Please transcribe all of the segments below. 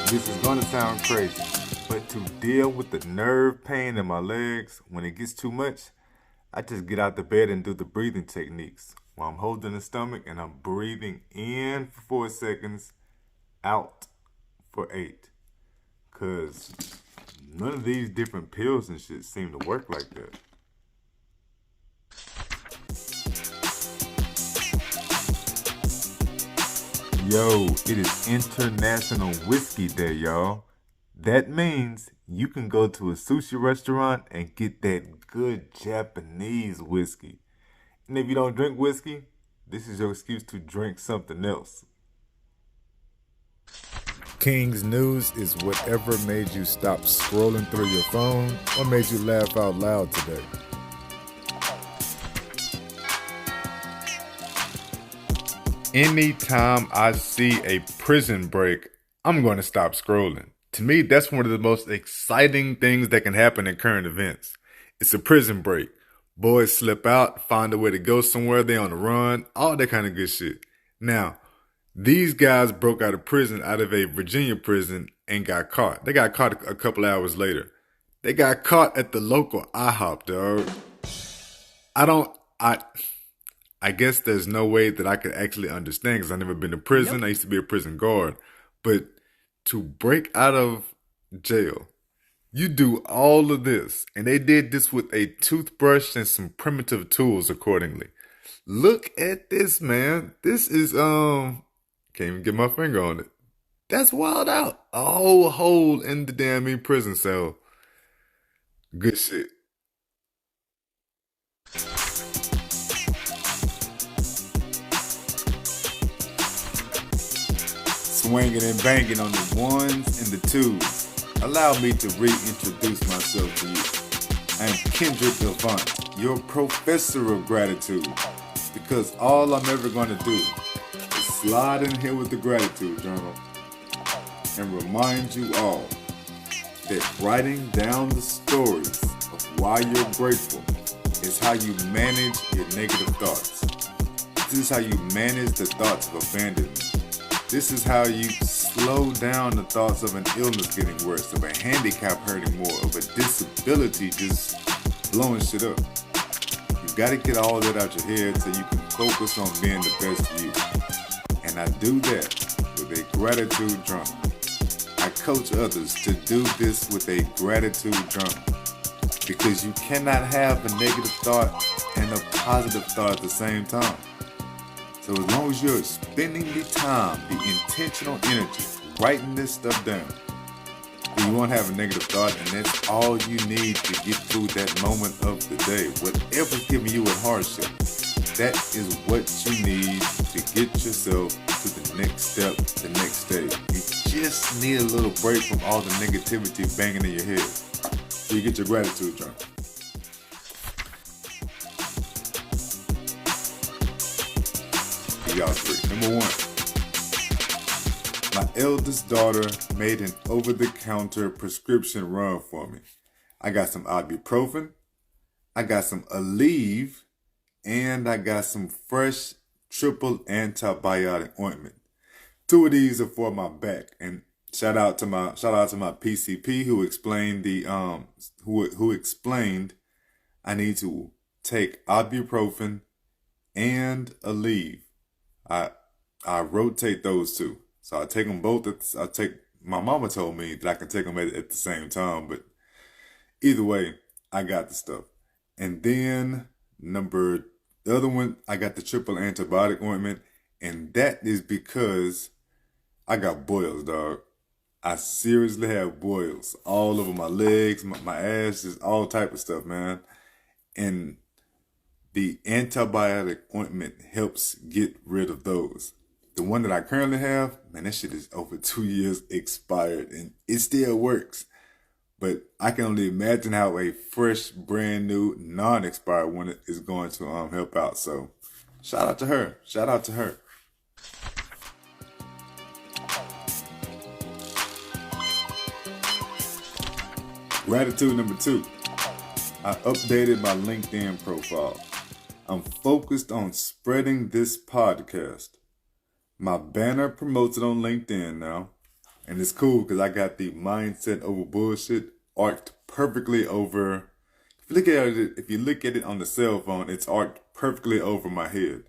This is gonna sound crazy, but to deal with the nerve pain in my legs when it gets too much, I just get out the bed and do the breathing techniques while I'm holding the stomach and I'm breathing in for 4 seconds, out for eight. Cause none of these different pills and shit seem to work like that. Yo, it is International Whiskey Day, y'all. That means you can go to a sushi restaurant and get that good Japanese whiskey. And if you don't drink whiskey, this is your excuse to drink something else. King's News is whatever made you stop scrolling through your phone or made you laugh out loud today. Anytime I see a prison break, I'm going to stop scrolling. To me, that's one of the most exciting things that can happen in current events. It's a prison break. Boys slip out, find a way to go somewhere, they on the run, all that kind of good shit. Now, these guys broke out of prison, out of a Virginia prison, and got caught. They got caught a couple hours later. They got caught at the local IHOP, dog. I guess there's no way that I could actually understand because I've never been to prison. Nope. I used to be a prison guard. But to break out of jail, you do all of this. And they did this with a toothbrush and some primitive tools accordingly. Look at this, man. This is, can't even get my finger on it. That's wild out. A whole hole in the damn prison cell. Good shit. Swinging and banging on the ones and the twos. Allow me to reintroduce myself to you. I am Kendrick Avant, your professor of gratitude. Because all I'm ever going to do is slide in here with the gratitude journal and remind you all that writing down the stories of why you're grateful is how you manage your negative thoughts. This is how you manage the thoughts of abandonment. This is how you slow down the thoughts of an illness getting worse, of a handicap hurting more, of a disability just blowing shit up. You gotta get all that out your head so you can focus on being the best you. And I do that with a gratitude journal. I coach others to do this with a gratitude journal because you cannot have a negative thought and a positive thought at the same time. So as long as you're spending the time, the intentional energy, writing this stuff down, you won't have a negative thought, and that's all you need to get through that moment of the day. Whatever's giving you a hardship, that is what you need to get yourself to the next step, the next stage. You just need a little break from all the negativity banging in your head. So you get your gratitude journal. Y'all three. Number one, my eldest daughter made an over-the-counter prescription run for me. I got some ibuprofen, I got some Aleve, and I got some fresh triple antibiotic ointment. Two of these are for my back, and shout out to my PCP who explained who explained I need to take ibuprofen and Aleve. I rotate those two. So I take them both. My mama told me that I can take them at the same time, but either way, I got the stuff. And then the other one, I got the triple antibiotic ointment, and that is because I got boils, dog. I seriously have boils all over my legs, my ass, just all type of stuff, man. And the antibiotic ointment helps get rid of those. The one that I currently have, man, that shit is over 2 years expired and it still works. But I can only imagine how a fresh, brand new, non-expired one is going to help out. So shout out to her. Shout out to her. Gratitude number 2. I updated my LinkedIn profile. I'm focused on spreading this podcast. My banner promotes it on LinkedIn now. And it's cool because I got the mindset over bullshit arced perfectly over. If you look at it on the cell phone, it's arced perfectly over my head.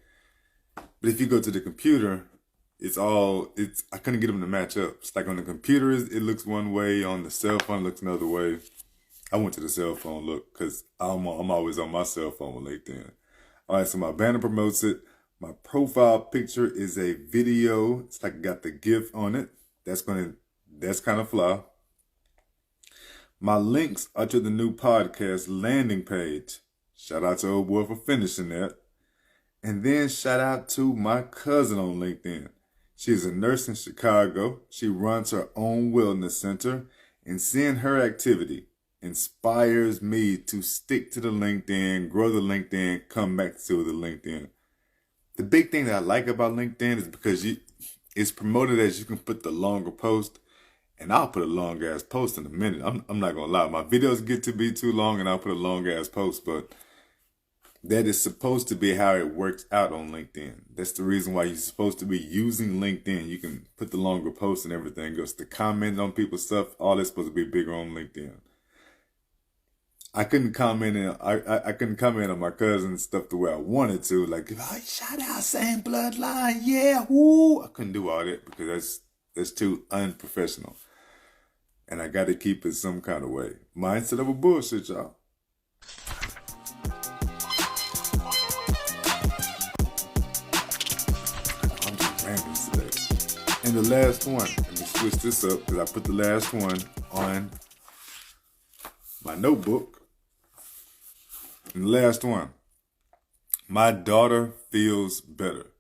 But if you go to the computer, I couldn't get them to match up. It's like on the computer, it looks one way. On the cell phone, it looks another way. I went to the cell phone look because I'm always on my cell phone with LinkedIn. All right, so my banner promotes it. My profile picture is a video. It's like got the GIF on it. That's kind of fly. My links are to the new podcast landing page. Shout out to old boy for finishing that. And then shout out to my cousin on LinkedIn. She's a nurse in Chicago. She runs her own wellness center, and seeing her activity inspires me to stick to the LinkedIn, grow the LinkedIn, come back to the LinkedIn. The big thing that I like about LinkedIn is because it's promoted as you can put the longer post, and I'll put a long ass post in a minute. I'm not gonna lie, my videos get to be too long, and I'll put a long ass post, but that is supposed to be how it works out on LinkedIn. That's the reason why you're supposed to be using LinkedIn. You can put the longer posts and everything. Goes to comment on people's stuff. All that's supposed to be bigger on LinkedIn. I couldn't comment on my cousin's stuff the way I wanted to. Like, oh, shout out, same bloodline, yeah, woo. I couldn't do all that because that's too unprofessional. And I got to keep it some kind of way. Mindset of a bullshit, y'all. I'm just rambling today. And the last one, let me switch this up because I put the last one on my notebook. And the last one, my daughter feels better.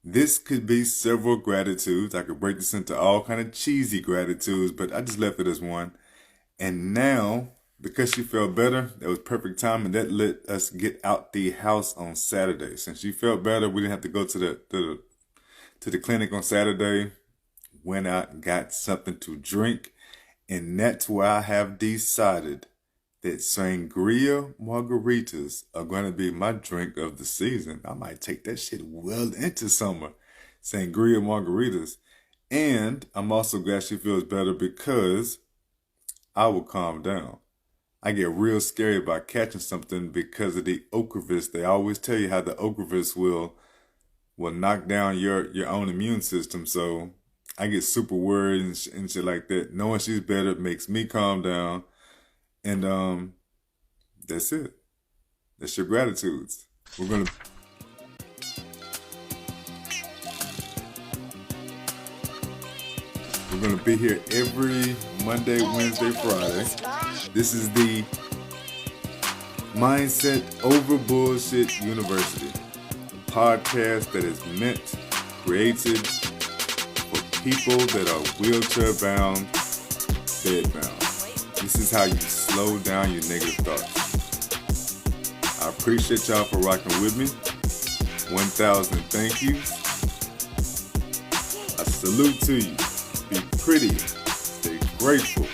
This could be several gratitudes. I could break this into all kind of cheesy gratitudes, but I just left it as one. And now, because she felt better, that was perfect time, and that let us get out the house on Saturday. Since she felt better, we didn't have to go to the clinic on Saturday. Went out and got something to drink, and that's where I have decided that sangria margaritas are going to be my drink of the season. I might take that shit well into summer. Sangria margaritas. And I'm also glad she feels better because I will calm down. I get real scary about catching something because of the Ocrevus. They always tell you how the Ocrevus will knock down your own immune system. So I get super worried and shit like that. Knowing she's better makes me calm down. And that's it. That's your gratitudes. We're gonna be here every Monday, Wednesday, Friday. This is the Mindset Over Bullshit University, a podcast that is created for people that are wheelchair bound, bed bound. This is how you slow down your negative thoughts. I appreciate y'all for rocking with me. 1,000 thank yous. I salute to you. Be pretty. Stay grateful.